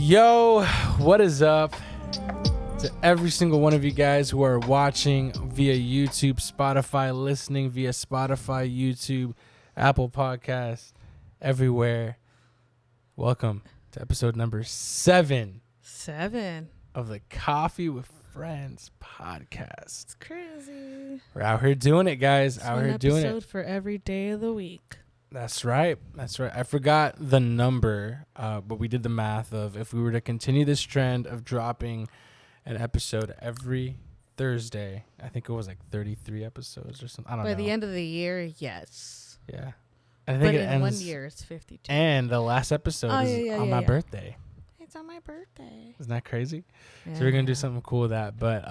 Yo, what is up to every single one of you guys who are watching via YouTube, Spotify, listening via Spotify, YouTube, Apple Podcasts, everywhere. Welcome to episode number 7 of the Coffee with Friends podcast. It's crazy. We're out here doing it, guys. It's out one here doing it. episode for every day of the week. That's right. I forgot the number, but we did the math of if we were to continue this trend of dropping an episode every Thursday, I think it was like 33 episodes or something. I don't know. By the end of the year, yes. Yeah. I think But it in ends, 1 year, it's 52. and the last episode is on my birthday. It's on my birthday. Isn't that crazy? Yeah. So we're going to do something cool with that. But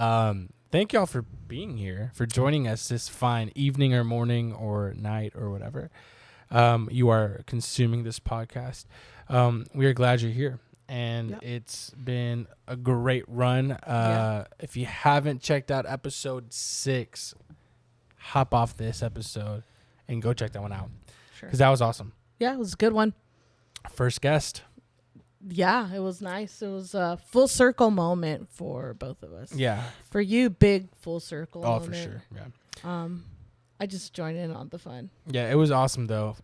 thank y'all for being here, for joining us this fine evening or morning or night or whatever. You are consuming this podcast. We are glad you're here. And It's been a great run. If you haven't checked out episode 6, hop off this episode and go check that one out. Sure. Because that was awesome. Yeah, it was a good one. First guest. Yeah, it was nice. It was a full circle moment for both of us. Yeah. For you, big full circle moment. For sure. Yeah. I just joined in on the fun. Yeah, it was awesome though.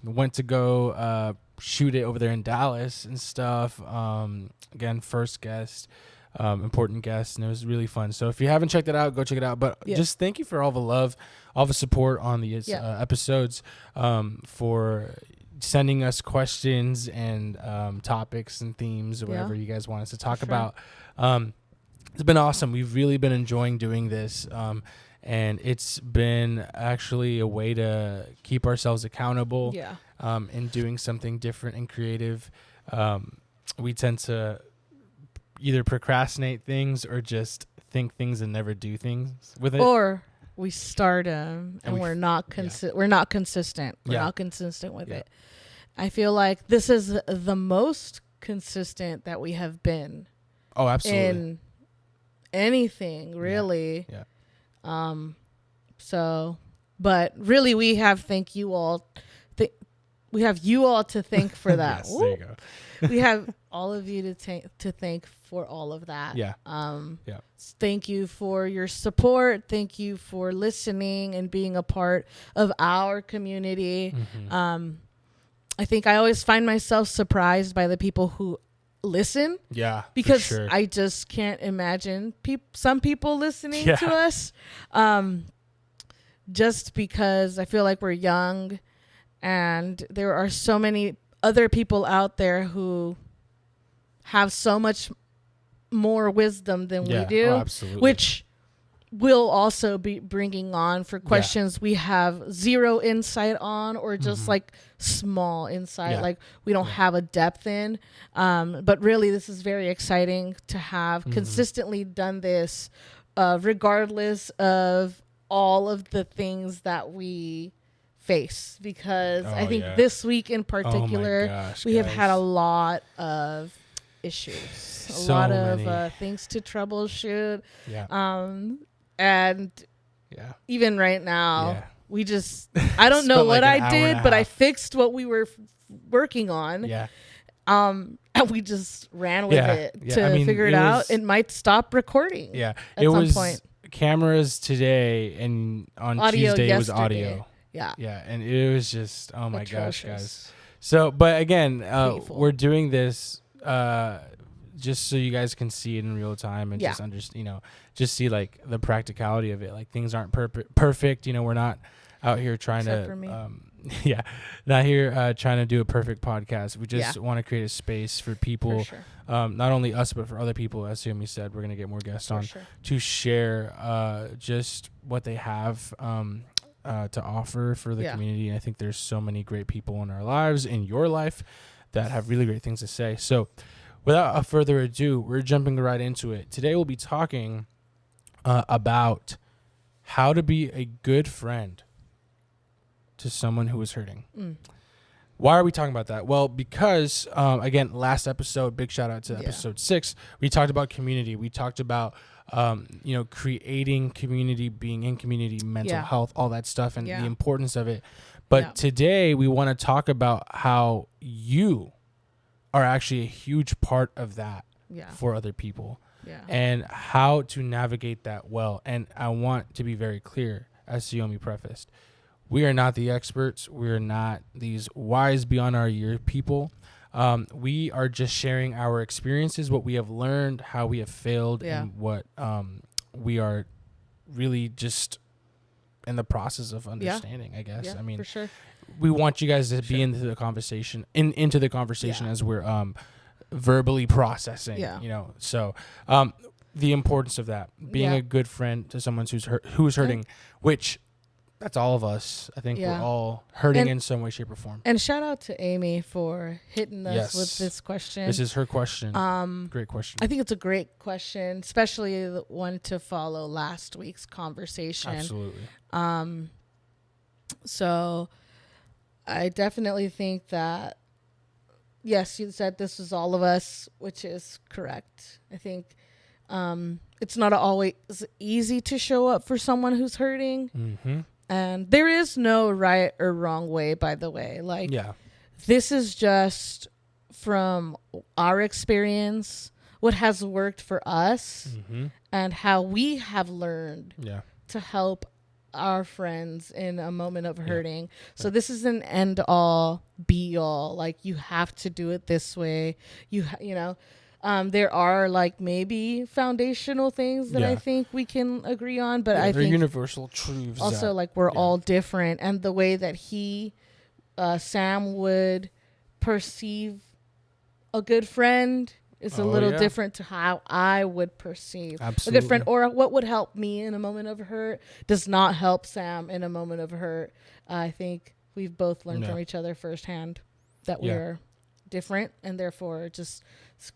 Went to go shoot it over there in Dallas and stuff. Again, first guest, important guest, and it was really fun. So if you haven't checked it out, go check it out. But just thank you for all the love, all the support on these episodes, for sending us questions and topics and themes or whatever you guys want us to talk about. It's been awesome. We've really been enjoying doing this. And it's been actually a way to keep ourselves accountable and doing something different and creative. We tend to either procrastinate things or just think things and never do things with it. Or we start them and we're not consistent. We're not consistent with it. I feel like this is the most consistent that we have been. Oh, absolutely. In anything, really. Yeah. So, but really we have you all to thank for that. Yes, there you go. We have all of you to thank for all of that. Yeah. Thank you for your support. Thank you for listening and being a part of our community. Mm-hmm. I think I always find myself surprised by the people who listen. Yeah, because for sure. I just can't imagine some people listening to us. Just because I feel like we're young and there are so many other people out there who have so much more wisdom than we do, absolutely. Which we'll also be bringing on for questions we have zero insight on or just like small insight, like we don't have a depth in. But really, this is very exciting to have consistently done this, regardless of all of the things that we face. Because I think this week in particular, we have had a lot of issues, a lot of things to troubleshoot. And even right now, we just, I don't know what I did, but I fixed what we were working on. And we just ran with it to figure it out. It might stop recording. At some was point. Cameras today, and on audio Tuesday yesterday. it was audio. And it was just, oh my atrocious. gosh, guys. So, but again, we're doing this just so you guys can see it in real time and just understand, just see like the practicality of it. Like things aren't perfect. We're not out here trying Except to, for me. not here trying to do a perfect podcast. We just want to create a space for people, For sure. not only us, but for other people. As Sumi said, we're going to get more guests on to share just what they have to offer for the community. And I think there's so many great people in our lives, in your life, that have really great things to say. So without further ado, we're jumping right into it. Today we'll be talking about how to be a good friend to someone who is hurting. Why are we talking about that? Well, because, again, last episode, big shout out to episode 6, we talked about community. We talked about, creating community, being in community, mental health, all that stuff, and the importance of it. But today we want to talk about how you are actually a huge part of that Yeah. for other people. Yeah. And how to navigate that well. And I want to be very clear, as Xiaomi prefaced, we are not the experts. We are not these wise beyond our year people. We are just sharing our experiences, what we have learned, how we have failed, and what we are really just in the process of understanding, I guess. Yeah, I mean, for sure. we want you guys to be into the conversation, into the conversation as we're verbally processing, you know. So the importance of that, being a good friend to someone who's hurting, which that's all of us. I think we're all hurting in some way, shape, or form. And shout out to Amy for hitting us with this question. This is her question. Great question. I think it's a great question, especially the one to follow last week's conversation. Absolutely. So I definitely think that, yes, you said this is all of us, which is correct. I think it's not always easy to show up for someone who's hurting. Mm-hmm. And there is no right or wrong way, by the way. Like, this is just from our experience, what has worked for us, and how we have learned to help our friends in a moment of hurting. So this is an end all be all. Like, you have to do it this way. You know, there are like maybe foundational things that I think we can agree on, but I think universal truths. Also, like, we're all different, and the way that Sam would perceive a good friend is a little different to how I would perceive a good friend, or what would help me in a moment of hurt does not help Sam in a moment of hurt. I think we've both learned from each other firsthand that we're different, and therefore just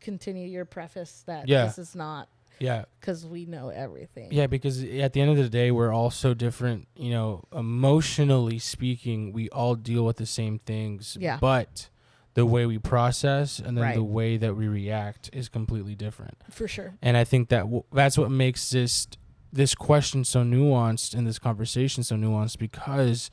continue your preface that this is not because we know everything. Because at the end of the day, we're all so different, you know, emotionally speaking. We all deal with the same things, but the way we process and then the way that we react is completely different, for sure. And I think that that's what makes this question so nuanced and this conversation so nuanced, because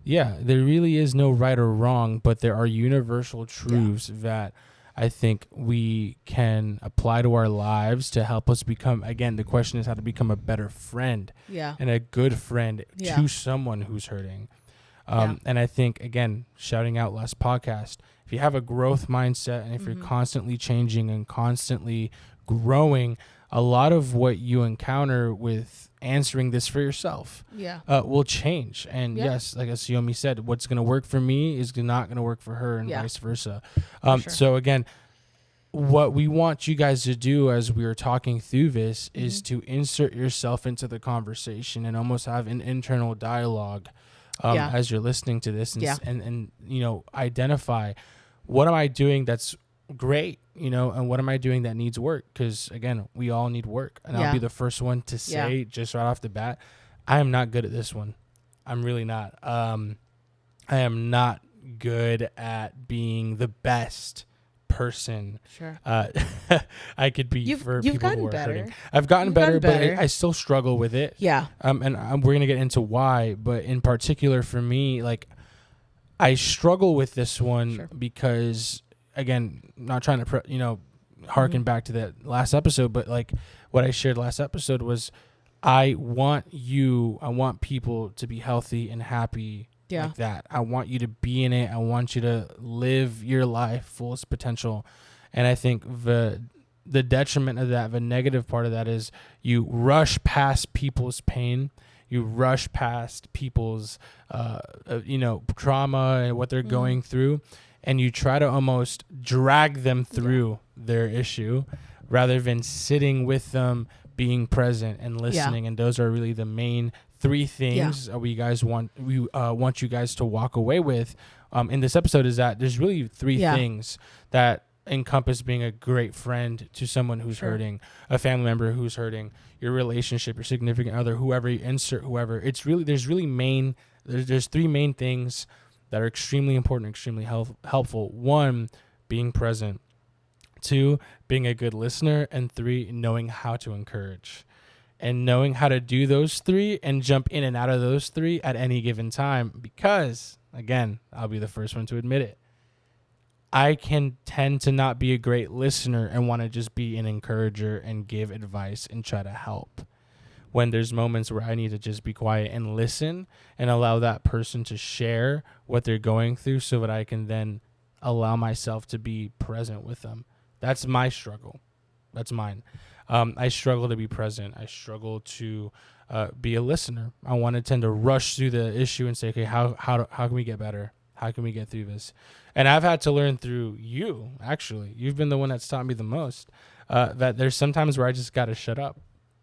there really is no right or wrong, but there are universal truths that I think we can apply to our lives to help us become, again, the question is how to become a better friend and a good friend to someone who's hurting. And I think, again, shouting out last podcast, if you have a growth mindset and if you're constantly changing and constantly growing, a lot of what you encounter with answering this for yourself will change. And yes, like as Xiaomi said, what's going to work for me is not going to work for her, and vice versa. So again, what we want you guys to do as we are talking through this is to insert yourself into the conversation and almost have an internal dialogue as you're listening to this, and you know, identify, what am I doing that's great, you know, and what am I doing that needs work? Because again, we all need work, and I'll be the first one to say just right off the bat, I am not good at this one. I'm really not. I am not good at being the best person I could be for people who are hurting. I've gotten better, but I still struggle with it. And we're gonna get into why, but in particular for me, like, I struggle with this one because, again, not trying to harken back to that last episode, but like what I shared last episode was, I want people to be healthy and happy. Like that. I want you to be in it. I want you to live your life fullest potential. And I think the detriment of that, the negative part of that, is you rush past people's pain. You rush past people's, trauma and what they're going through, and you try to almost drag them through their issue rather than sitting with them, being present and listening. And those are really the main three things we want you guys to walk away with in this episode, is that there's really three things that encompass being a great friend to someone who's hurting, a family member who's hurting, your relationship, your significant other, whoever you insert, whoever. It's really, there's three main things that are extremely important, extremely helpful. 1, being present. 2, being a good listener. And 3, knowing how to encourage. And knowing how to do those 3 and jump in and out of those 3 at any given time. Because, again, I'll be the first one to admit it, I can tend to not be a great listener and want to just be an encourager and give advice and try to help. When there's moments where I need to just be quiet and listen and allow that person to share what they're going through so that I can then allow myself to be present with them. That's my struggle. That's mine. I struggle to be present. I struggle to be a listener. I want to tend to rush through the issue and say, okay, how can we get better? How can we get through this? And I've had to learn through you, actually. You've been the one that's taught me the most, that there's sometimes where I just got to shut up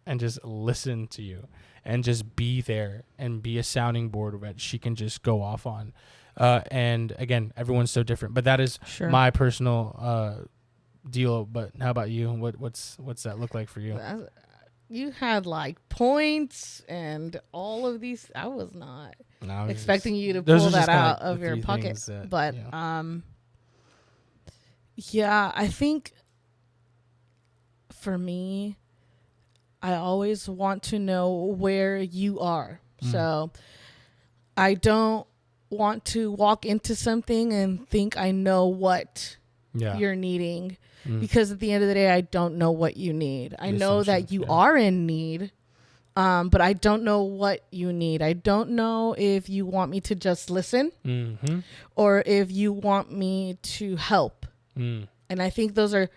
and just listen to you and just be there and be a sounding board that she can just go off on. And again, everyone's so different, but that is my personal deal. But how about you? What's that look like for you? You had like points and all of these. I was not expecting you to pull that out of your pocket. But yeah, I think for me, I always want to know where you are. So I don't want to walk into something and think I know what you're needing, because at the end of the day, I don't know what you need. I know that you are in need, but I don't know what you need. I don't know if you want me to just listen or if you want me to help. And I think those are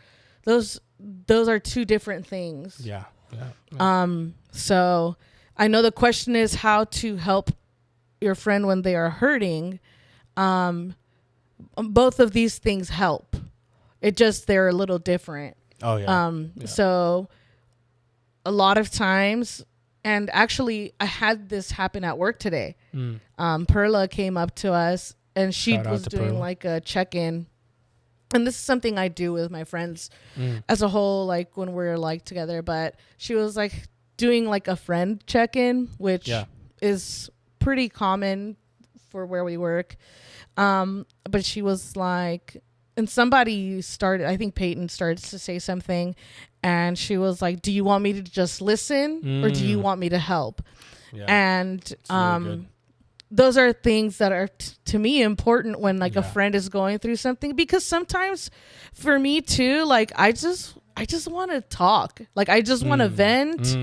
two different things. Yeah. So I know the question is how to help your friend when they are hurting. Both of these things help. It just, they're a little different. Oh yeah. So a lot of times, and actually I had this happen at work today. Perla came up to us and she was doing Perla. Like a check-in. And this is something I do with my friends as a whole, like when we're like together. But she was like doing like a friend check-in, which is pretty common for where we work. But she was like, and somebody started, I think Peyton started to say something. And she was like, do you want me to just listen or do you want me to help? Yeah. And really those are things that are to me important when like a friend is going through something, because sometimes for me too, like I just want to talk. Like I just want to vent.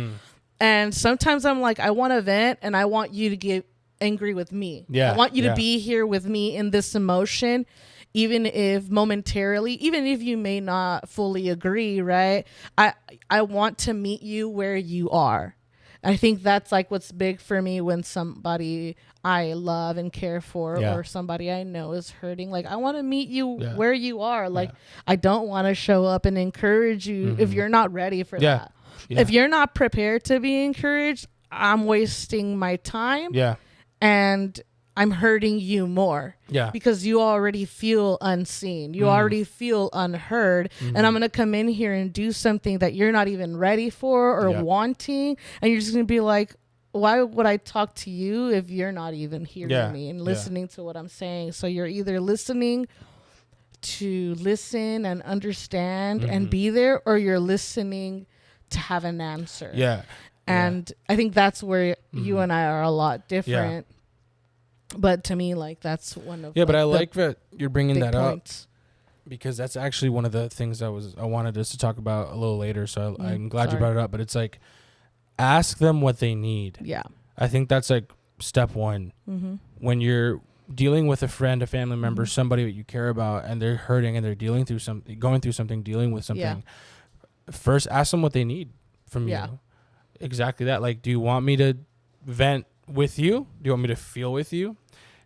And sometimes I'm like, I want to vent and I want you to get angry with me. Yeah. I want you to be here with me in this emotion, even if momentarily, even if you may not fully agree, right? I want to meet you where you are. I think that's like what's big for me when somebody I love and care for or somebody I know is hurting. Like I want to meet you where you are. Like I don't want to show up and encourage you if you're not ready for that. Yeah. If you're not prepared to be encouraged, I'm wasting my time. Yeah. And I'm hurting you more. Yeah. Because you already feel unseen. You already feel unheard. And I'm going to come in here and do something that you're not even ready for or wanting. And you're just going to be like, why would I talk to you if you're not even hearing me and listening to what I'm saying? So you're either listening to listen and understand and be there, or you're listening to have an answer. Yeah. And I think that's where you and I are a lot different. But to me, like, that's one of but I like that you're bringing that points up, because that's actually one of the things I wanted us to talk about a little later. So I'm glad you brought it up. But it's like, ask them what they need. Yeah, I think that's like step one. When you're dealing with a friend, a family member, somebody that you care about, and they're hurting and they're going through something, dealing with something. First, ask them what they need from you. Exactly that. Like, do you want me to vent with you? Do you want me to feel with you?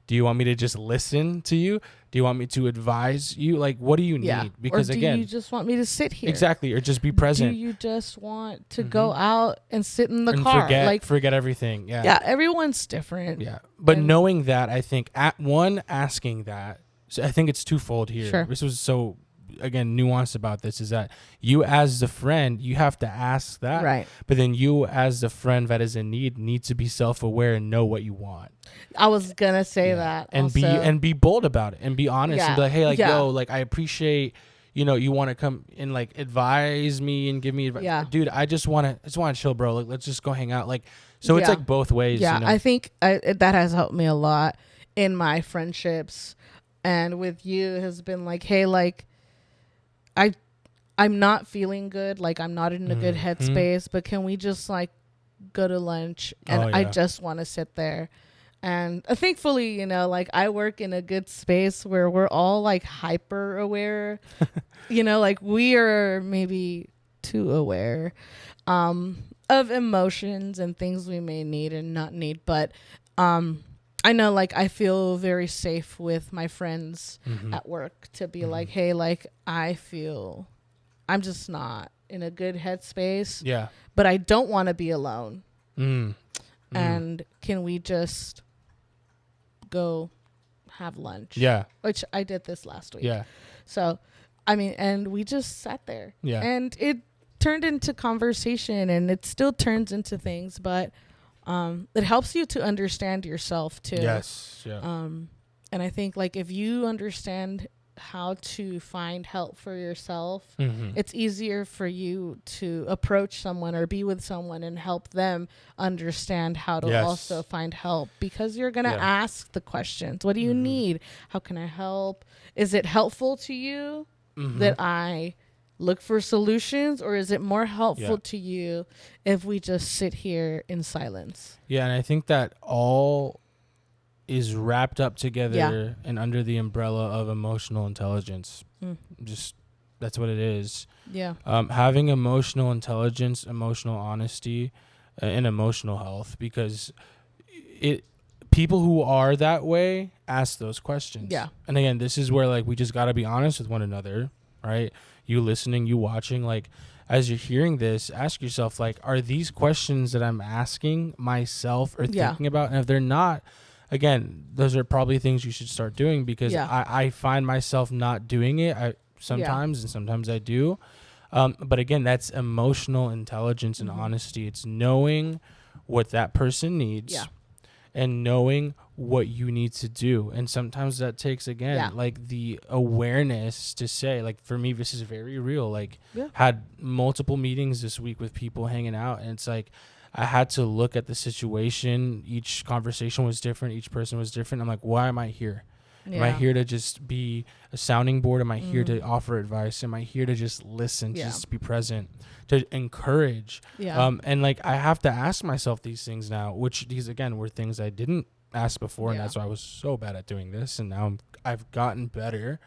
Do you want me to just listen to you? Do you want me to advise you? Like, what do you need? Because or do you just want me to sit here? Exactly. Or just be present. Do you just want to go out and sit in the car? Forget everything. Yeah. Yeah. Everyone's different. Yeah. But knowing that, I think asking that, so I think it's twofold here. Sure. This was so, again, nuanced about this, is that you as the friend, you have to ask that. Right. But then you as the friend that is in need to be self-aware and know what you want. I was gonna say that. And be bold about it and be honest and be like, hey, like, yo, like, I appreciate, you want to come and like advise me and give me advice. Yeah. Dude, I just want to chill, bro. Like, let's just go hang out. Like, so it's like both ways. Yeah. I think that has helped me a lot in my friendships. and with you has been like, hey, like I I'm not feeling good, like I'm not in a good headspace, but can we just like go to lunch? And I just want to sit there. And thankfully, you know, like I work in a good space where we're all like hyper aware. You know, like we are maybe too aware of emotions and things we may need and not need. But I know, like, I feel very safe with my friends at work to be like, hey, like, I feel I'm just not in a good headspace. Yeah. But I don't want to be alone. Mm. And can we just go have lunch? Yeah. Which I did this last week. Yeah. So, I mean, and we just sat there. Yeah. And it turned into conversation, and it still turns into things, but it helps you to understand yourself too. Yes. Yeah. And I think like if you understand how to find help for yourself, it's easier for you to approach someone or be with someone and help them understand how to also find help, because you're going to ask the questions. What do you need? How can I help? Is it helpful to you that I look for solutions, or is it more helpful to you if we just sit here in silence? Yeah. And I think that all is wrapped up together and under the umbrella of emotional intelligence. Just that's what it is. Yeah. Having emotional intelligence, emotional honesty, and emotional health, because people who are that way ask those questions. Yeah. And again, this is where like we just got to be honest with one another, right? You listening, you watching, like as you're hearing this, ask yourself, like, are these questions that I'm asking myself or thinking about? And if they're not, again, those are probably things you should start doing, because I find myself not doing it sometimes, and sometimes I do. But again, that's emotional intelligence and honesty. It's knowing what that person needs and knowing what you need to do. And sometimes that takes, again, like the awareness to say, like, for me, this is very real. Like, had multiple meetings this week with people hanging out, and it's like, I had to look at the situation. Each conversation was different. Each person was different. I'm like, why am I here? Am I here to just be a sounding board? Am I here to offer advice? Am I here to just listen, just be present, to encourage? And like, I have to ask myself these things now, which these, again, were things I didn't ask before. And that's why I was so bad at doing this. And now I've gotten better,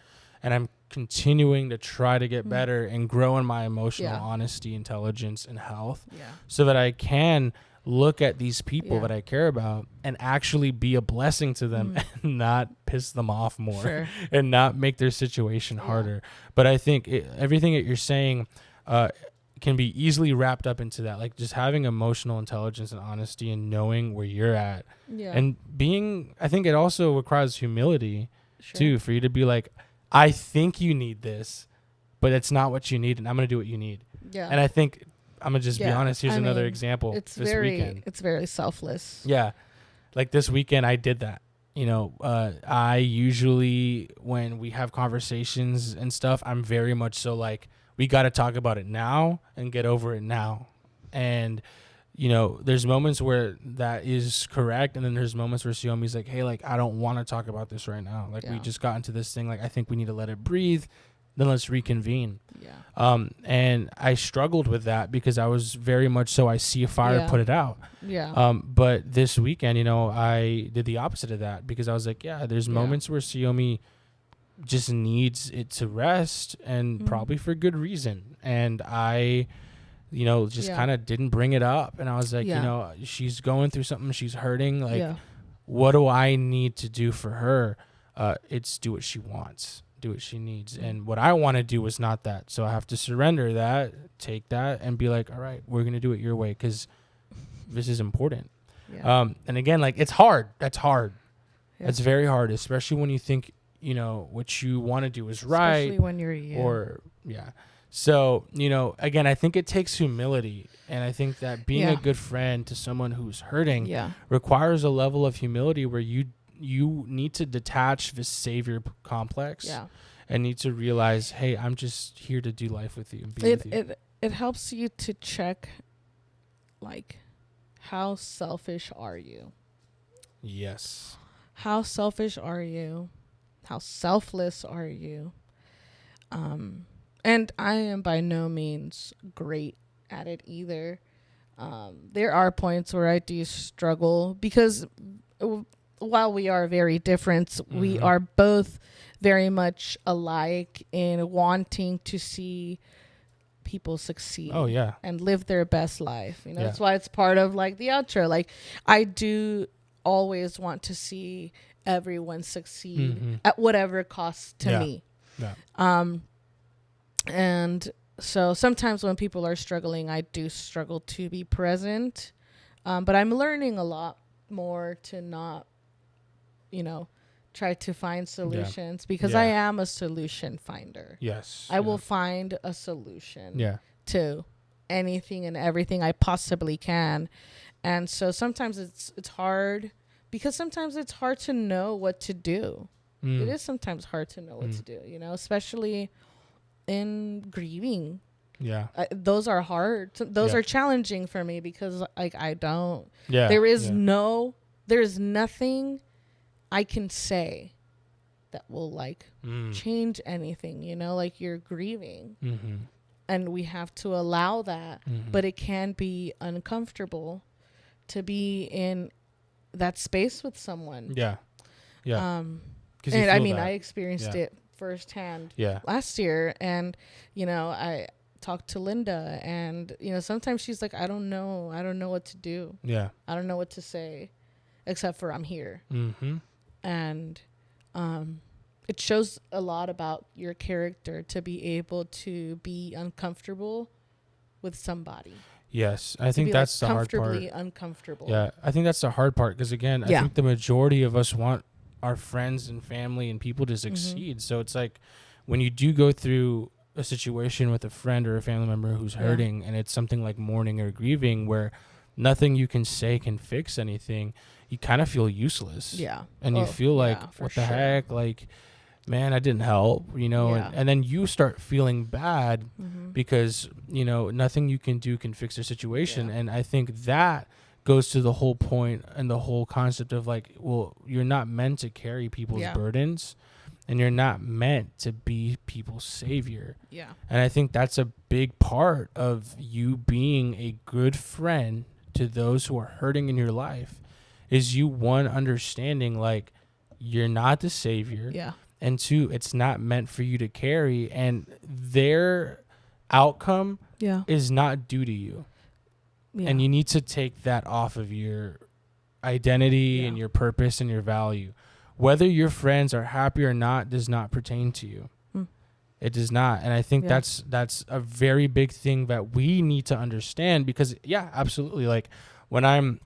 and I'm continuing to try to get better and grow in my emotional honesty, intelligence, and health, so that I can look at these people that I care about and actually be a blessing to them and not piss them off more and not make their situation harder. But I think everything that you're saying can be easily wrapped up into that, like just having emotional intelligence and honesty and knowing where you're at, and being, I think it also requires humility too, for you to be like, I think you need this, but it's not what you need, and I'm going to do what you need. And I think I'm going to just be honest. Here's another example. It's this weekend. It's very selfless. Yeah. Like this weekend, I did that. You know, I usually, when we have conversations and stuff, I'm very much so like, we got to talk about it now and get over it now. And, you know, there's moments where that is correct. And then there's moments where Xiaomi's like, hey, like, I don't want to talk about this right now. Like, we just got into this thing. Like, I think we need to let it breathe. Then let's reconvene. And I struggled with that, because I was very much so, I see a fire, put it out. But this weekend, you know, I did the opposite of that, because I was like, there's moments where Xiaomi just needs it to rest, and probably for good reason. And I, you know, just kind of didn't bring it up. And I was like, you know, she's going through something, she's hurting. Like, what do I need to do for her? It's do what she wants, do what she needs. And what I want to do is not that. So I have to surrender that, take that, and be like, all right, we're going to do it your way, because this is important. And again, like, it's hard. That's hard. That's very hard, especially when you think, you know, what you want to do is right. Especially when you're So, you know, again, I think it takes humility. And I think that being a good friend to someone who's hurting requires a level of humility where you need to detach this savior complex and need to realize, hey, I'm just here to do life with you and be with you. It helps you to check, like, how selfish are you? Yes. How selfish are you? How selfless are you? And I am by no means great at it either. There are points where I do struggle because while we are very different, we are both very much alike in wanting to see people succeed. Oh yeah. And live their best life. You know, Yeah. that's why it's part of like the outro. Like I do always want to see everyone succeed at whatever cost to me. Yeah. And so sometimes when people are struggling, I do struggle to be present. But I'm learning a lot more to not, try to find solutions because I am a solution finder. Yes. I will find a solution Yeah. to anything and everything I possibly can. And so sometimes it's hard because sometimes it's hard to know what to do. It is sometimes hard to know what to do, especially in grieving. Yeah. Those are hard. Those Yeah. are challenging for me because like I don't. Yeah. There is nothing I can say that will like change anything. Like you're grieving, and we have to allow that. But it can be uncomfortable to be in that space with someone. Yeah. Yeah. And I mean, I experienced it firsthand last year, and I talked to Linda, and sometimes she's like, I don't know what to do. Yeah. I don't know what to say except for I'm here. And it shows a lot about your character to be able to be uncomfortable with somebody. Yes, I think that's the hard part. Comfortably uncomfortable. Yeah, I think that's the hard part because again, I think the majority of us want our friends and family and people to succeed. So it's like when you do go through a situation with a friend or a family member who's hurting, and it's something like mourning or grieving where nothing you can say can fix anything, you kind of feel useless. Yeah. And you feel like, what the heck? Like, man, I didn't help, and then you start feeling bad because, nothing you can do can fix the situation. And I think that goes to the whole point and the whole concept of like, well, you're not meant to carry people's burdens, and you're not meant to be people's savior. Yeah. And I think that's a big part of you being a good friend to those who are hurting in your life is you, one, understanding like you're not the savior. Yeah. And two, it's not meant for you to carry, and their outcome is not due to you. Yeah. And you need to take that off of your identity and your purpose and your value. Whether your friends are happy or not does not pertain to you. It does not. And I think that's a very big thing that we need to understand because, absolutely. Like when I'm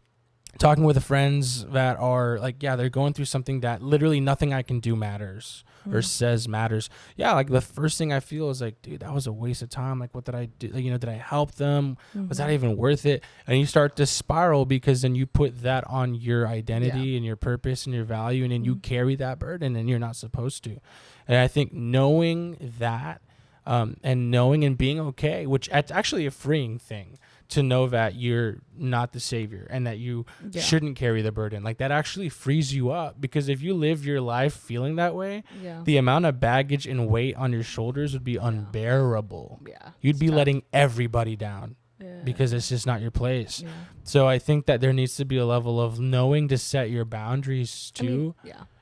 talking with the friends that are like, they're going through something that literally nothing I can do matters or says matters. Yeah, like the first thing I feel is like, dude, that was a waste of time. Like, what did I do? Like, did I help them? Was that even worth it? And you start to spiral because then you put that on your identity and your purpose and your value, and then you carry that burden, and you're not supposed to. And I think knowing that and knowing and being okay, which it's actually a freeing thing to know that you're not the savior and that you shouldn't carry the burden. Like that actually frees you up, because if you live your life feeling that way, the amount of baggage and weight on your shoulders would be unbearable. You'd be letting everybody down because it's just not your place. So I think that there needs to be a level of knowing to set your boundaries too.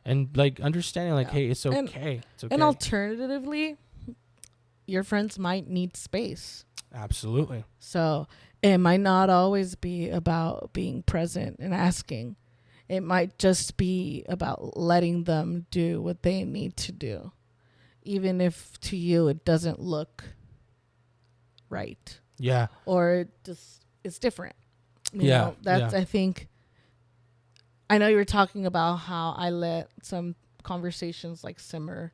And like understanding like, hey, it's okay. It's okay. And alternatively, your friends might need space. Absolutely. So it might not always be about being present and asking. It might just be about letting them do what they need to do, even if to you it doesn't look right. Yeah. Or it just it's different. You know, that's I think. I know you were talking about how I let some conversations like simmer,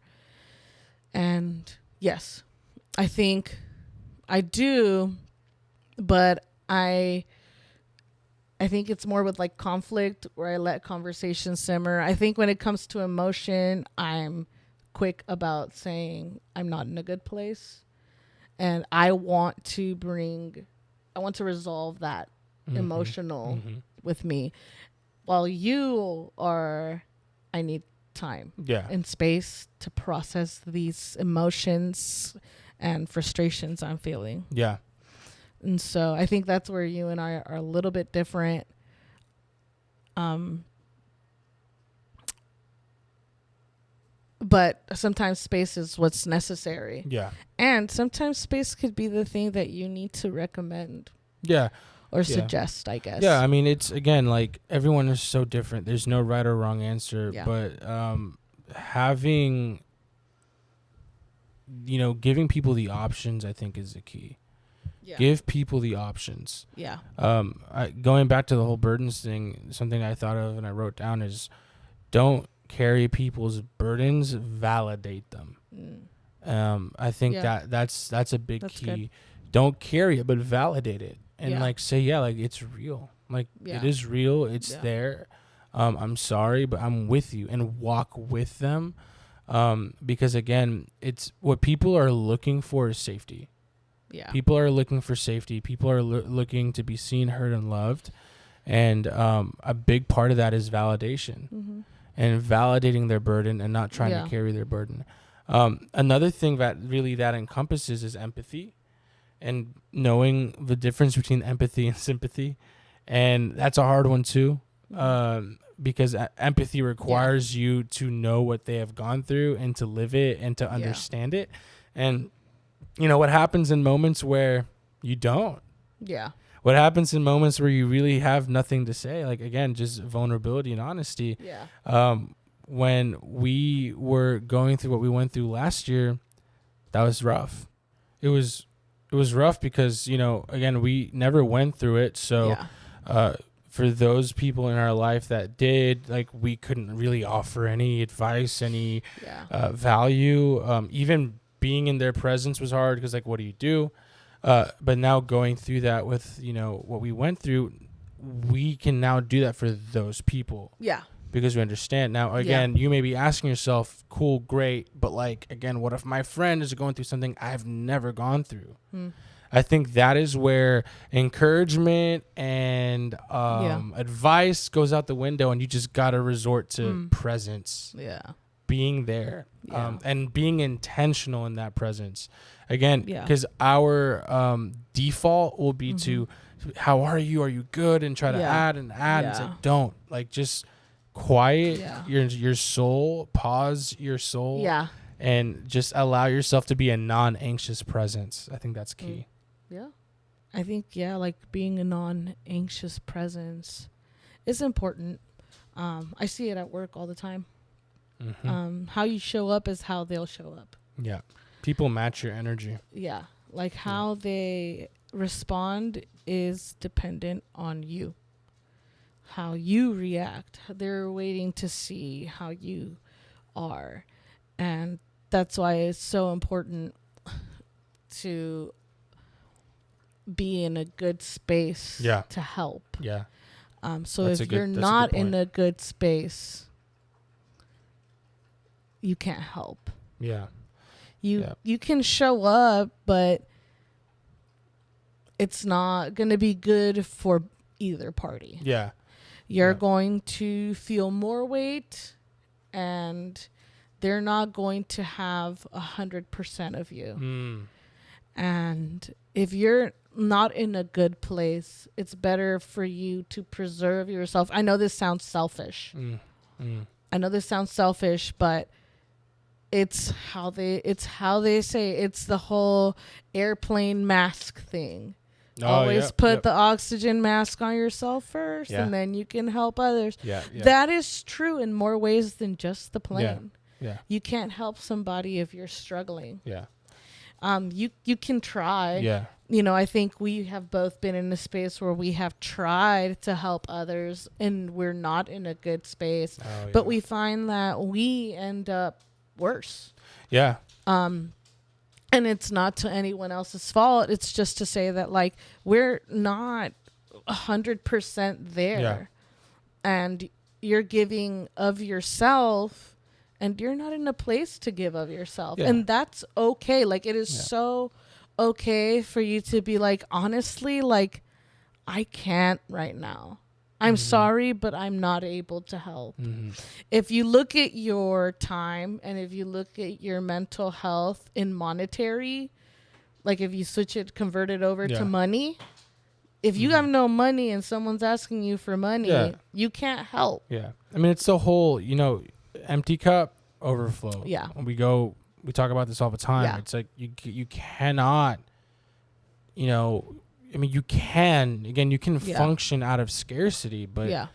and yes, I think I do, but I think it's more with like conflict where I let conversations simmer. I think when it comes to emotion, I'm quick about saying I'm not in a good place, and I want to resolve that emotional with me, while you are, I need time Yeah. and space to process these emotions and frustrations I'm feeling. Yeah. And so I think that's where you and I are a little bit different. But sometimes space is what's necessary. Yeah. And sometimes space could be the thing that you need to recommend Yeah. or Yeah. suggest, I guess. Yeah, I mean, it's, again, like, everyone is so different. There's no right or wrong answer. Yeah. But having, giving people the options, I think, is the key. Yeah. Give people the options. Yeah. Going back to the whole burdens thing, something I thought of and I wrote down is, don't carry people's burdens, validate them. I think that's a big key. Good. Don't carry it, but validate it. And Yeah. say, like, it's real. Like, it is real. It's there. I'm sorry, but I'm with you, and walk with them. Because, again, it's what people are looking for is safety. Yeah. People are looking for safety. People are looking to be seen, heard, and loved. And a big part of that is validation. Mm-hmm. And validating their burden and not trying to carry their burden. Another thing that encompasses is empathy, and knowing the difference between empathy and sympathy. And that's a hard one too, because empathy requires you to know what they have gone through and to live it and to understand it. And what happens in moments where you don't? Yeah. What happens in moments where you really have nothing to say? Like, again, just vulnerability and honesty. Yeah. When we were going through what we went through last year, that was rough. It was rough because, again, we never went through it. So for those people in our life that did, like, we couldn't really offer any advice, any value. Even being in their presence was hard because, like, what do you do? But now going through that with, what we went through, we can now do that for those people. Yeah. Because we understand. Now, again, you may be asking yourself, cool, great, but, like, again, what if my friend is going through something I've never gone through? I think that is where encouragement and advice goes out the window, and you just got to resort to presence. Yeah. Being there. Yeah. And being intentional in that presence. Again, because our default will be to, how are you? Are you good? And try to add and add. It's like, don't. Like, just quiet your soul, pause your soul, and just allow yourself to be a non-anxious presence. I think that's key. Yeah. I think, like, being a non-anxious presence is important. I see it at work all the time. How you show up is how they'll show up. Yeah. People match your energy. Yeah. Like, how they respond is dependent on you. How you react. They're waiting to see how you are. And that's why it's so important to be in a good space to help. Yeah. So if you're not in a good space, you can't help. Yeah. You can show up, but it's not going to be good for either party. Yeah. You're going to feel more weight, and they're not going to have 100% of you. And if you're not in a good place, it's better for you to preserve yourself. I know this sounds selfish. I know this sounds selfish, but it's how they say it's the whole airplane mask thing. Always put the oxygen mask on yourself first, and then you can help others. That is true in more ways than just the plane. You can't help somebody if you're struggling. You can try. I think we have both been in a space where we have tried to help others, and we're not in a good space. But we find that we end up worse. And it's not to anyone else's fault. It's just to say that, like, we're not 100% there. And you're giving of yourself, and you're not in a place to give of yourself. And that's okay. Like, it is so okay for you to be like, honestly, like, I can't right now. I'm sorry, but I'm not able to help. If you look at your time and if you look at your mental health in monetary, like if you convert it over to money, if you have no money and someone's asking you for money, you can't help. Yeah. I mean, it's the whole, empty cup, overflow. Yeah. We talk about this all the time. Yeah. It's like you cannot, you can function out of scarcity, but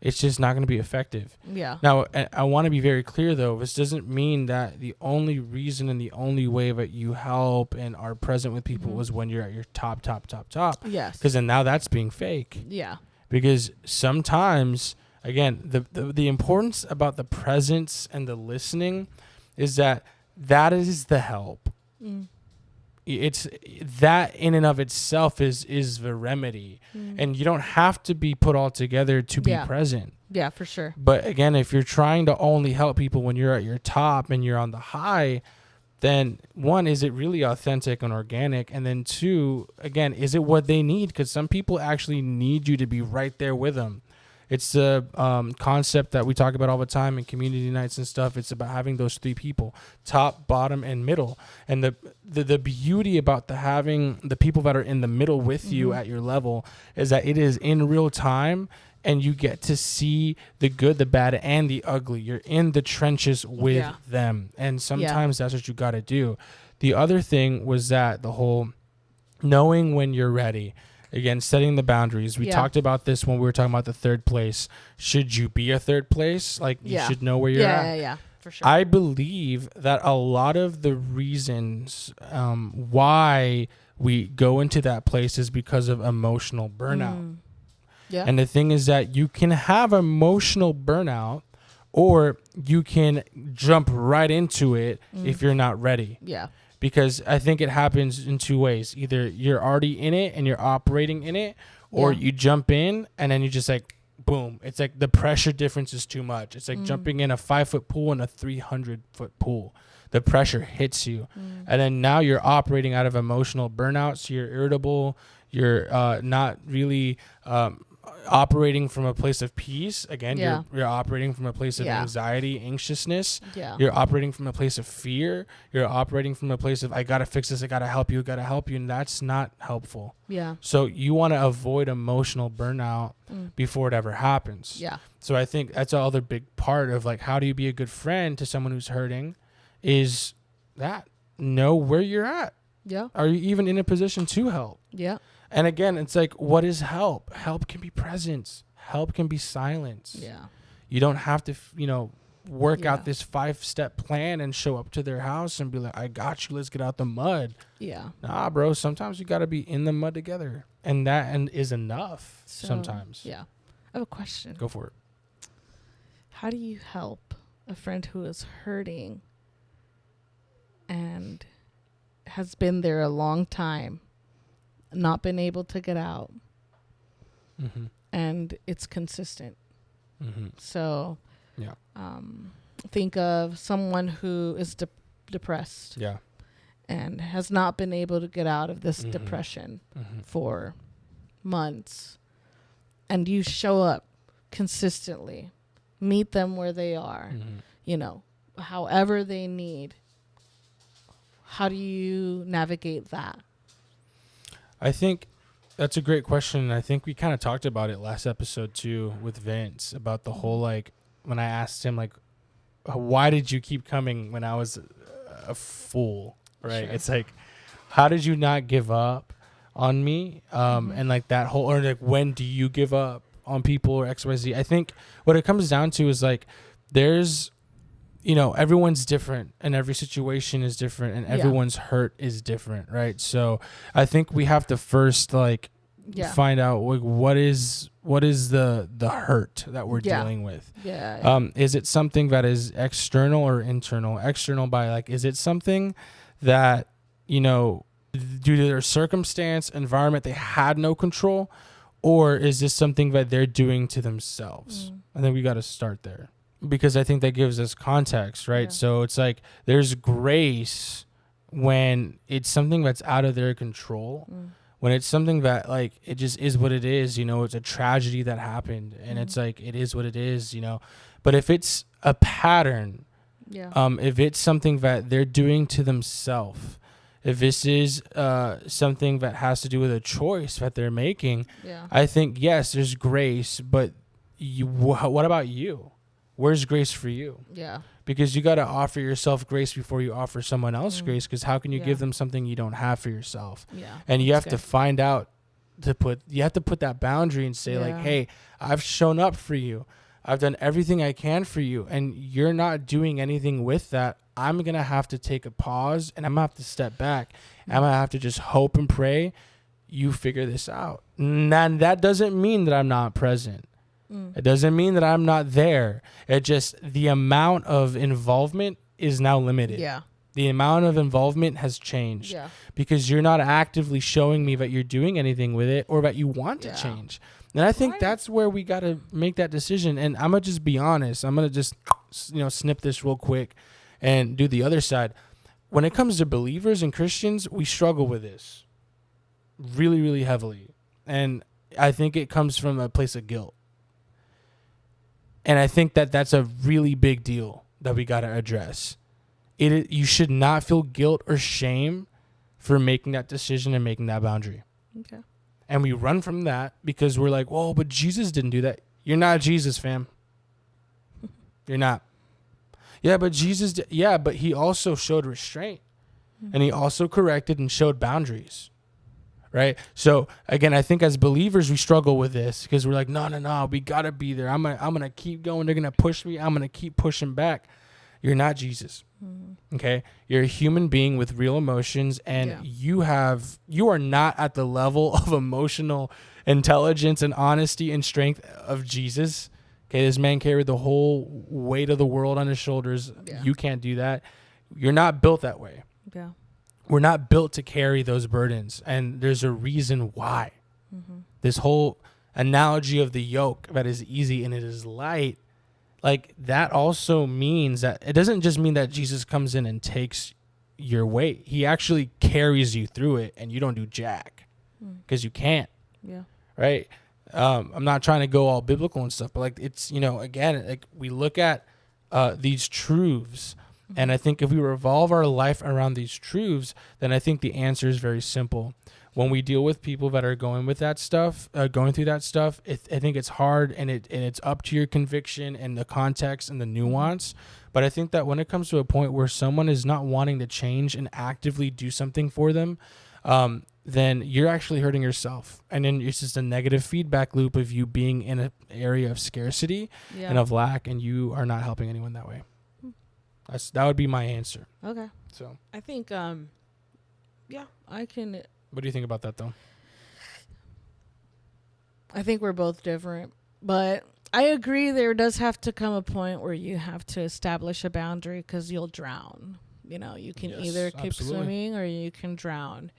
it's just not going to be effective. Yeah. Now, I want to be very clear, though. This doesn't mean that the only reason and the only way that you help and are present with people is when you're at your top. Yes. Because then now that's being fake. Yeah. Because sometimes, again, the importance about the presence and the listening is that is the help. It's that in and of itself is the remedy, and you don't have to be put all together to be present. Yeah, for sure. But again, if you're trying to only help people when you're at your top and you're on the high, then one, is it really authentic and organic? And then two, again, is it what they need? Because some people actually need you to be right there with them. It's the concept that we talk about all the time in community nights and stuff. It's about having those three people, top, bottom, and middle. And the beauty about having the people that are in the middle with you at your level is that it is in real time, and you get to see the good, the bad, and the ugly. You're in the trenches with them. And sometimes that's what you got to do. The other thing was that the whole knowing when you're ready. Again, setting the boundaries. We talked about this when we were talking about the third place. Should you be a third place? Like, you should know where you're at. Yeah, for sure. I believe that a lot of the reasons why we go into that place is because of emotional burnout. Yeah. And the thing is that you can have emotional burnout, or you can jump right into it if you're not ready. Yeah. Because I think it happens in two ways. Either you're already in it and you're operating in it, or you jump in and then you just like, boom. It's like the pressure difference is too much. It's like jumping in a 5-foot pool and a 300-foot pool. The pressure hits you. And then now you're operating out of emotional burnout. So you're irritable. You're not really operating from a place of peace. Again, you're operating from a place of anxiety, anxiousness. You're operating from a place of fear. You're operating from a place of, I gotta fix this, I gotta help you, and that's not helpful. So you want to avoid emotional burnout before it ever happens. So I think that's another big part of like, how do you be a good friend to someone who's hurting, is that know where you're at. Are you even in a position to help? And again, it's like, what is help? Help can be presence. Help can be silence. You don't have to, work out this 5-step plan and show up to their house and be like, I got you, let's get out the mud. Nah, bro, sometimes you got to be in the mud together. And that is enough sometimes. I have a question. Go for it. How do you help a friend who is hurting and has been there a long time, not been able to get out, and it's consistent? So think of someone who is depressed and has not been able to get out of this depression for months, and you show up consistently, meet them where they are, however they need. How do you navigate that? I think that's a great question. I think we kind of talked about it last episode too with Vince, about the whole, like, when I asked him, like, why did you keep coming when I was a fool, right? It's like, how did you not give up on me? And like that whole, or like, when do you give up on people or XYZ? I think what it comes down to is like, there's, everyone's different and every situation is different and everyone's hurt is different, right? So I think we have to first find out, like, what is the hurt that we're dealing with? Is it something that is external or internal? External by, like, is it something that, due to their circumstance, environment, they had no control? Or is this something that they're doing to themselves? I think we got to start there, because I think that gives us context, right? So it's like, there's grace when it's something that's out of their control, when it's something that like it just is what it is, you know, it's a tragedy that happened, and it's like it is what it is, you know. But if it's a pattern, if it's something that they're doing to themselves, if this is something that has to do with a choice that they're making, I think yes, there's grace, but what about you? Where's grace for you? Yeah. Because you got to offer yourself grace before you offer someone else grace. Because how can you give them something you don't have for yourself? Yeah. And you have to find out you have to put that boundary and say like, hey, I've shown up for you. I've done everything I can for you. And you're not doing anything with that. I'm going to have to take a pause and I'm going to have to step back. I'm going to have to just hope and pray you figure this out. And that doesn't mean that I'm not present. It doesn't mean that I'm not there. It just, the amount of involvement is now limited. Yeah. The amount of involvement has changed. Yeah. Because you're not actively showing me that you're doing anything with it or that you want to change. And I think that's where we got to make that decision. And I'm going to just be honest. I'm going to just, snip this real quick and do the other side. When it comes to believers and Christians, we struggle with this really, really heavily. And I think it comes from a place of guilt. And I think that that's a really big deal that we got to address. You should not feel guilt or shame for making that decision and making that boundary. Okay. And we run from that because we're like, whoa, but Jesus didn't do that. You're not Jesus, fam. You're not. Yeah, but Jesus, but he also showed restraint. And he also corrected and showed boundaries. Right. So again, I think as believers, we struggle with this because we're like, no, we got to be there. I'm going to keep going. They're going to push me. I'm going to keep pushing back. You're not Jesus. Okay. You're a human being with real emotions, and you are not at the level of emotional intelligence and honesty and strength of Jesus. Okay. This man carried the whole weight of the world on his shoulders. Yeah. You can't do that. You're not built that way. Yeah. We're not built to carry those burdens, and there's a reason why. This whole analogy of the yoke that is easy and it is light, like that also means that it doesn't just mean that Jesus comes in and takes your weight. He actually carries you through it, and you don't do jack because you can't. Yeah. Right. I'm not trying to go all biblical and stuff, but like it's, again, like we look at these truths. And I think if we revolve our life around these truths, then I think the answer is very simple. When we deal with people that are going through that stuff, I think it's hard, and it's up to your conviction and the context and the nuance. But I think that when it comes to a point where someone is not wanting to change and actively do something for them, then you're actually hurting yourself. And then it's just a negative feedback loop of you being in an area of scarcity and of lack, and you are not helping anyone that way. That would be my answer. Okay. So I think, I can. What do you think about that, though? I think we're both different, but I agree there does have to come a point where you have to establish a boundary because you'll drown. You can either keep swimming or you can drown.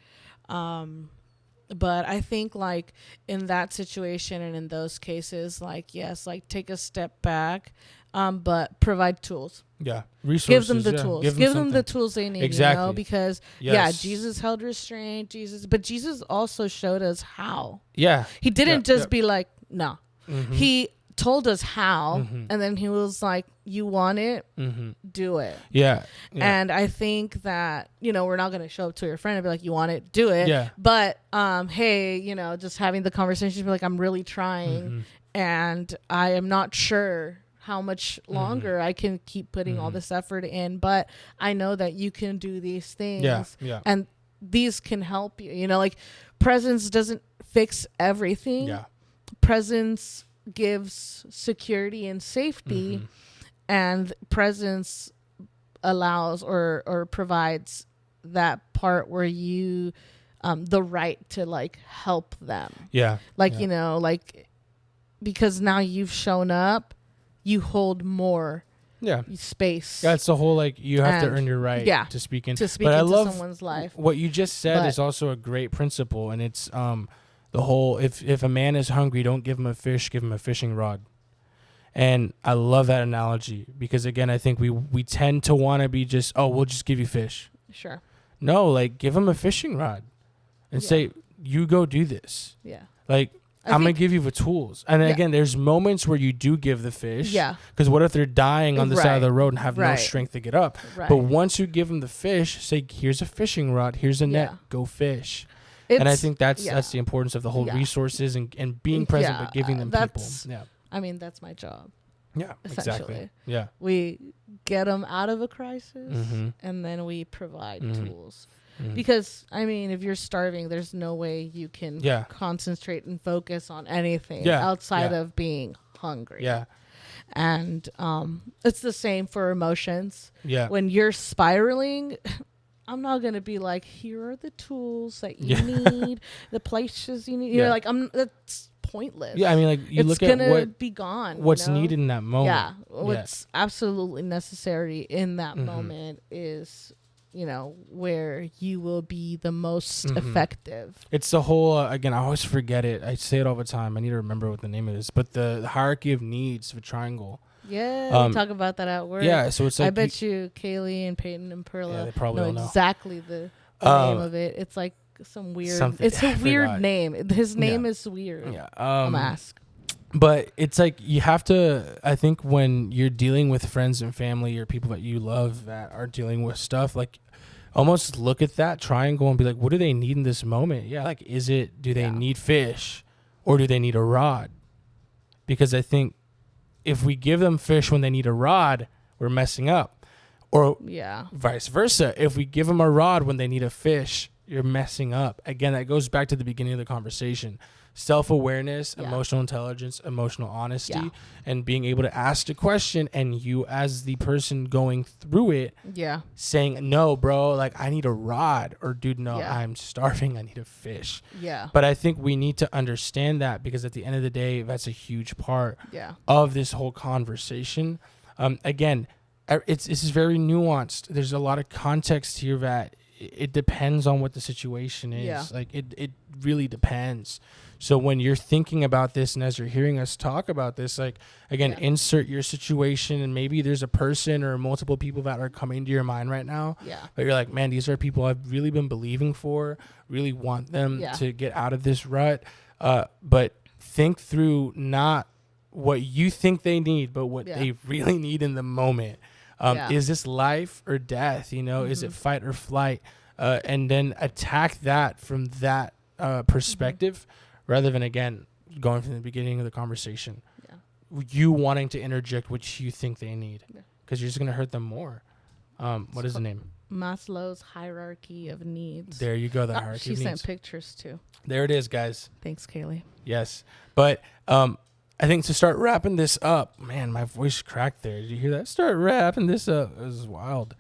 But I think like in that situation and in those cases, like, yes, like take a step back, but provide tools. Yeah. Resources. Give them the tools. Give them the tools they need. Exactly. Because Jesus held restraint. But Jesus also showed us how. Yeah. He didn't just be like, no. He told us how, and then he was like, you want it, do it. Yeah. And I think that, we're not going to show up to your friend and be like, you want it, do it. Yeah. But, hey, just having the conversation, be like, I'm really trying, and I am not sure how much longer I can keep putting all this effort in, but I know that you can do these things. Yeah. And these can help you. Like presence doesn't fix everything. Yeah. Presence gives security and safety, and presence allows or provides that part where you the right to like help them. Yeah. Like, like because now you've shown up, you hold more space. Yeah, it's the whole like you have to earn your right to speak into someone's life. What you just said is also a great principle, and it's the whole if a man is hungry, don't give him a fish, give him a fishing rod. And I love that analogy because again, I think we tend to want to be just, we'll just give you fish. Sure. No, like give him a fishing rod and say, you go do this. Yeah. Like, I'm going to give you the tools. And again, there's moments where you do give the fish. Yeah. Because what if they're dying on the side of the road and have no strength to get up? Right. But once you give them the fish, say, here's a fishing rod, here's a net, go fish. And I think that's the importance of the whole resources and being present, but giving them people. Yeah. I mean, that's my job. Yeah, exactly. Yeah. We get them out of a crisis, and then we provide tools. Because, I mean, if you're starving, there's no way you can concentrate and focus on anything outside of being hungry. Yeah. And it's the same for emotions. Yeah. When you're spiraling, I'm not going to be like, here are the tools that you need, the places you need. You're like, that's pointless. Yeah, I mean, like, you look at what be gone. What's needed in that moment. Yeah. What's absolutely necessary in that moment is, where you will be the most effective. It's the whole, again, I always forget it. I say it all the time. I need to remember what the name is. But the hierarchy of needs, the triangle. Yeah, we talk about that at work. Yeah, so it's like... I bet you Kaylee and Peyton and Perla they probably know exactly the name of it. It's like some weird... It's a weird name. His name is weird. Yeah. I'm ask. But it's like you have to, I think when you're dealing with friends and family or people that you love that are dealing with stuff, like almost look at that triangle and be like, what do they need in this moment? Yeah, like, do they need fish or do they need a rod? Because I think if we give them fish when they need a rod, we're messing up. Or vice versa. If we give them a rod when they need a fish, you're messing up. Again, that goes back to the beginning of the conversation. Self-awareness, emotional intelligence, emotional honesty, and being able to ask a question, and you as the person going through it saying, no, bro, like, I need a rod, or dude, no, I'm starving, I need a fish. But I think we need to understand that, because at the end of the day, that's a huge part of this whole conversation. Again, this is very nuanced. There's a lot of context here that it depends on what the situation is. Like, it really depends. So when you're thinking about this and as you're hearing us talk about this, like, again, insert your situation, and maybe there's a person or multiple people that are coming to your mind right now. But you're like, man, these are people I've really been believing for, really want them to get out of this rut. But think through not what you think they need, but what they really need in the moment. Is this life or death? Is it fight or flight? And then attack that from that perspective. Rather than, again, going from the beginning of the conversation, you wanting to interject what you think they need, because you're just going to hurt them more. What is the name? Maslow's hierarchy of needs. There you go, the hierarchy of needs. She sent pictures, too. There it is, guys. Thanks, Kaylee. Yes. But I think to start wrapping this up, man, my voice cracked there. Did you hear that? Start wrapping this up. It was wild.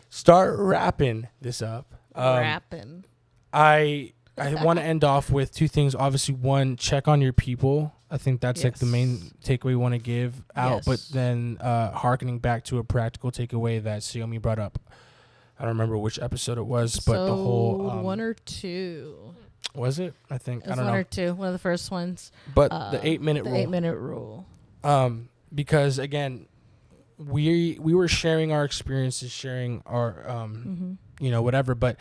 Start wrapping this up. Wrapping. I want to end off with two things. Obviously, one, check on your people. I think that's like the main takeaway we want to give out. But then hearkening back to a practical takeaway that Xiaomi brought up. I don't remember which episode it was, but the whole... one or two. Was it? I think. I don't know. One or two. One of the first ones. But the 8-minute rule. The 8-minute rule. Because, again, we were sharing our experiences, sharing our, whatever. But,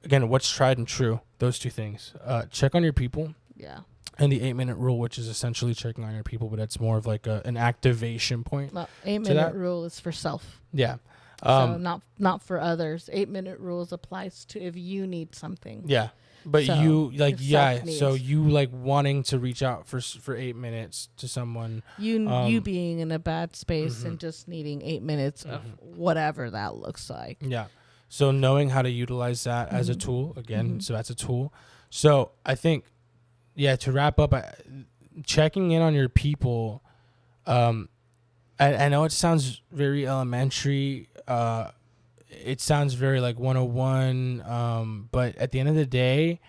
again, what's tried and true? Those two things. Check on your people. Yeah. And the 8-minute rule, which is essentially checking on your people, but that's more of like an activation point. Well, 8-minute rule is for self. Yeah. So not for others. 8-minute rules applies to if you need something. Yeah. But so you like, so you like wanting to reach out for 8 minutes to someone. You being in a bad space and just needing 8 minutes of whatever that looks like. Yeah. So knowing how to utilize that as a tool, again, so that's a tool. So I think, to wrap up, checking in on your people, I know it sounds very elementary. It sounds very like 101. But at the end of the day,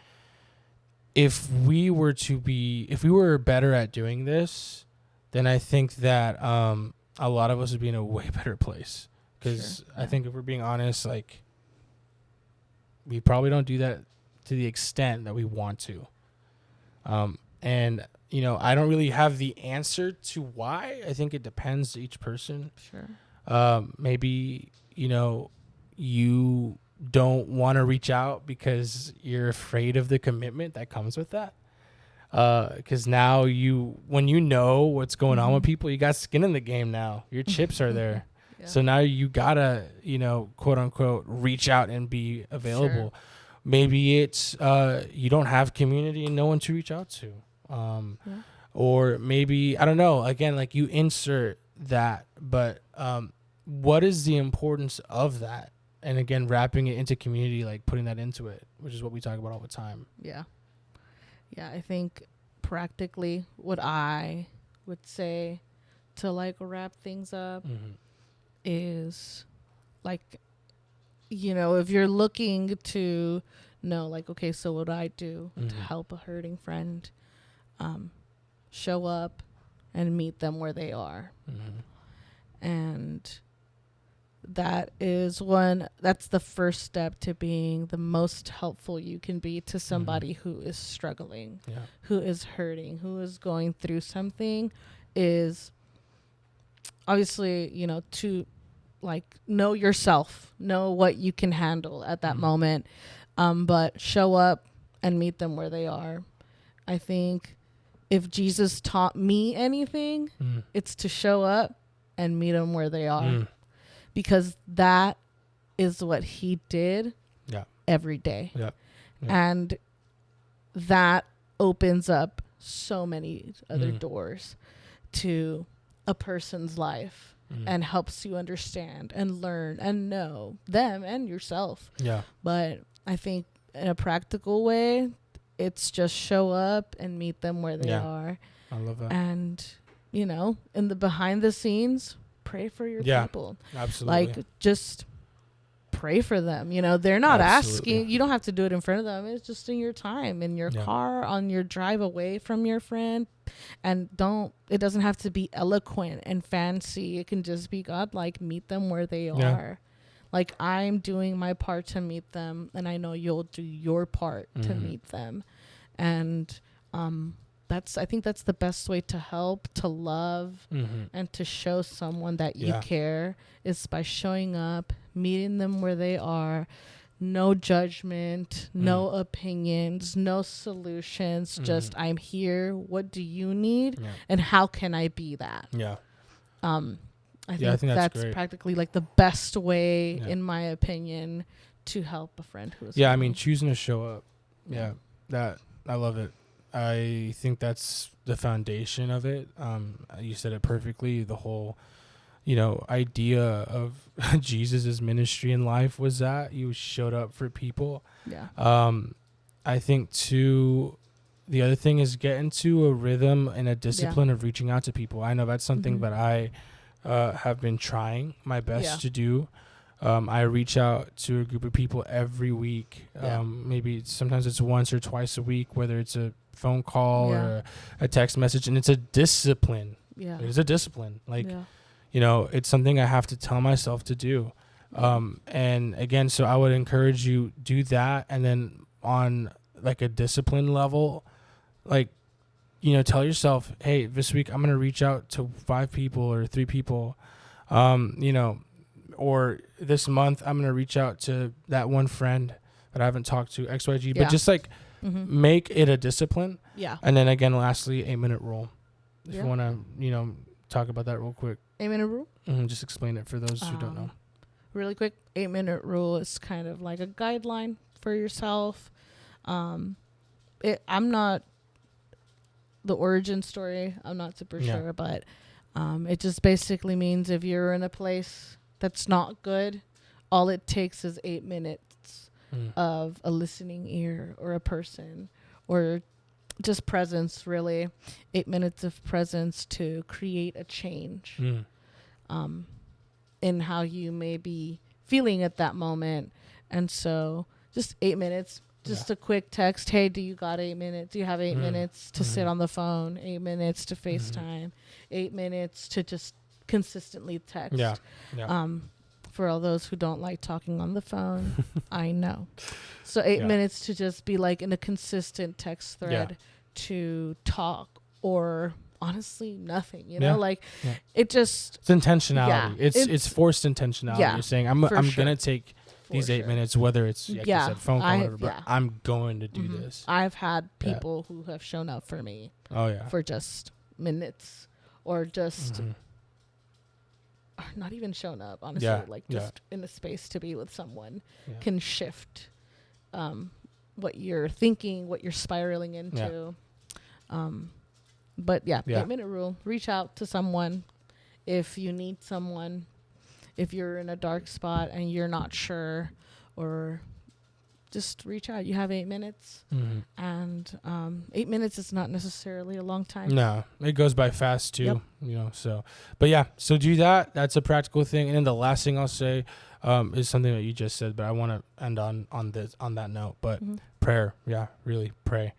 if we were better at doing this, then I think that a lot of us would be in a way better place. Because I think if we're being honest, like, we probably don't do that to the extent that we want to. And, I don't really have the answer to why. I think it depends to each person. Sure. Maybe, you don't want to reach out because you're afraid of the commitment that comes with that. Because now when you know what's going on with people, you got skin in the game now. Your chips are there. Yeah. So now you gotta, quote unquote, reach out and be available. Sure. Maybe it's you don't have community and no one to reach out to. Or maybe, I don't know, again, like you insert that, but what is the importance of that? And again, wrapping it into community, like putting that into it, which is what we talk about all the time. Yeah. Yeah, I think practically what I would say to like wrap things up is like, if you're looking to know, like, okay, so what do I do to help a hurting friend? Show up and meet them where they are. And that's the first step to being the most helpful you can be to somebody who is struggling, who is hurting, who is going through something, is obviously, to like know yourself, know what you can handle at that moment. But show up and meet them where they are. I think if Jesus taught me anything, it's to show up and meet them where they are. Because that is what he did every day. And that opens up so many other doors to a person's life and helps you understand and learn and know them and yourself. But I think in a practical way, it's just show up and meet them where they are. I love that. And, in the behind the scenes, pray for your people. Absolutely. Like, just pray for them. They're not asking. You don't have to do it in front of them. It's just in your time, in your car, on your drive away from your friend. And it doesn't have to be eloquent and fancy. It can just be God, like, meet them where they are. Like, I'm doing my part to meet them, and I know you'll do your part to meet them. And I think that's the best way to help, to love, and to show someone that you care, is by showing up, meeting them where they are. No judgment, no opinions, no solutions. Just, I'm here. What do you need? And how can I be that? I think that's practically like the best way, in my opinion, to help a friend who is I mean, choosing to show up. That I love it. I think that's the foundation of it. You said it perfectly. The whole, idea of Jesus's ministry in life was that he showed up for people. I think too, the other thing is get into a rhythm and a discipline of reaching out to people. I know that's something that I have been trying my best to do. I reach out to a group of people every week. Maybe sometimes it's once or twice a week, whether it's a phone call or a text message, and it's a discipline. It's a discipline. Like, it's something I have to tell myself to do. And again, so I would encourage you do that. And then on like a discipline level, like, tell yourself, hey, this week I'm going to reach out to 5 people or 3 people, or this month I'm going to reach out to that one friend that I haven't talked to, XYG, but just like make it a discipline. And then again, lastly, 8-minute rule. If you want to, talk about that real quick. 8-minute rule? Just explain it for those who don't know. Really quick, 8-minute rule is kind of like a guideline for yourself. I'm not the origin story. I'm not super sure, but it just basically means if you're in a place that's not good, all it takes is 8 minutes of a listening ear or a person or just presence, really. 8 minutes of presence to create a change in how you may be feeling at that moment. And so just 8 minutes. Just a quick text. Hey, do you got 8 minutes? Do you have 8 minutes to sit on the phone? 8 minutes to FaceTime? 8 minutes to just consistently text? For all those who don't like talking on the phone, I know. So 8 minutes to just be like in a consistent text thread to talk, or honestly nothing. It just, it's intentionality. It's forced intentionality. You're saying I'm gonna take these 8 minutes, whether it's like you said, phone call or whatever, but I'm going to do this. I've had people who have shown up for me for just minutes or just or not even shown up, honestly, like just in the space to be with someone can shift what you're thinking, what you're spiraling into. But 8-minute rule, reach out to someone if you need someone, if you're in a dark spot and you're not sure, or just reach out. You have 8 minutes, and 8 minutes is not necessarily a long time. No, it goes by fast too, you know, so, but so do that. That's a practical thing. And then the last thing I'll say is something that you just said, but I want to end on that note, but prayer. Yeah, really pray.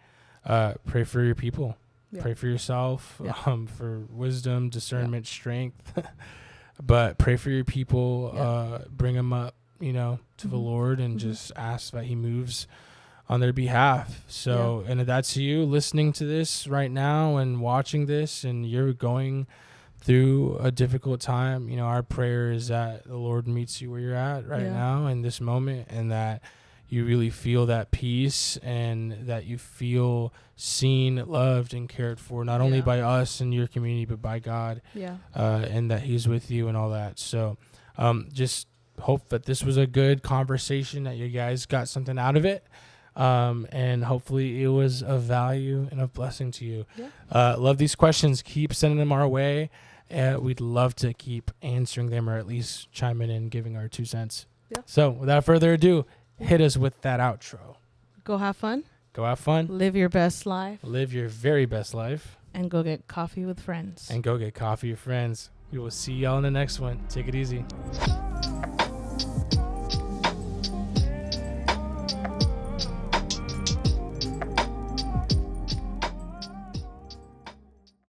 Pray for your people. Pray for yourself, for wisdom, discernment, strength. But pray for your people. Bring them up, you know, to the Lord, and just ask that He moves on their behalf. So, and if that's you listening to this right now and watching this, and you're going through a difficult time, you know, our prayer is that the Lord meets you where you're at right now in this moment, and that you really feel that peace, and that you feel seen, loved, and cared for, not only by us and your community, but by God, and that He's with you and all that. So just hope that this was a good conversation, that you guys got something out of it, and hopefully it was of value and of blessing to you. Love these questions. Keep sending them our way. We'd love to keep answering them, or at least chiming in and giving our 2 cents. So without further ado, hit us with that outro. Go have fun. Go have fun. Live your best life. Live your very best life. And go get coffee with friends. We will see y'all in the next one. Take it easy.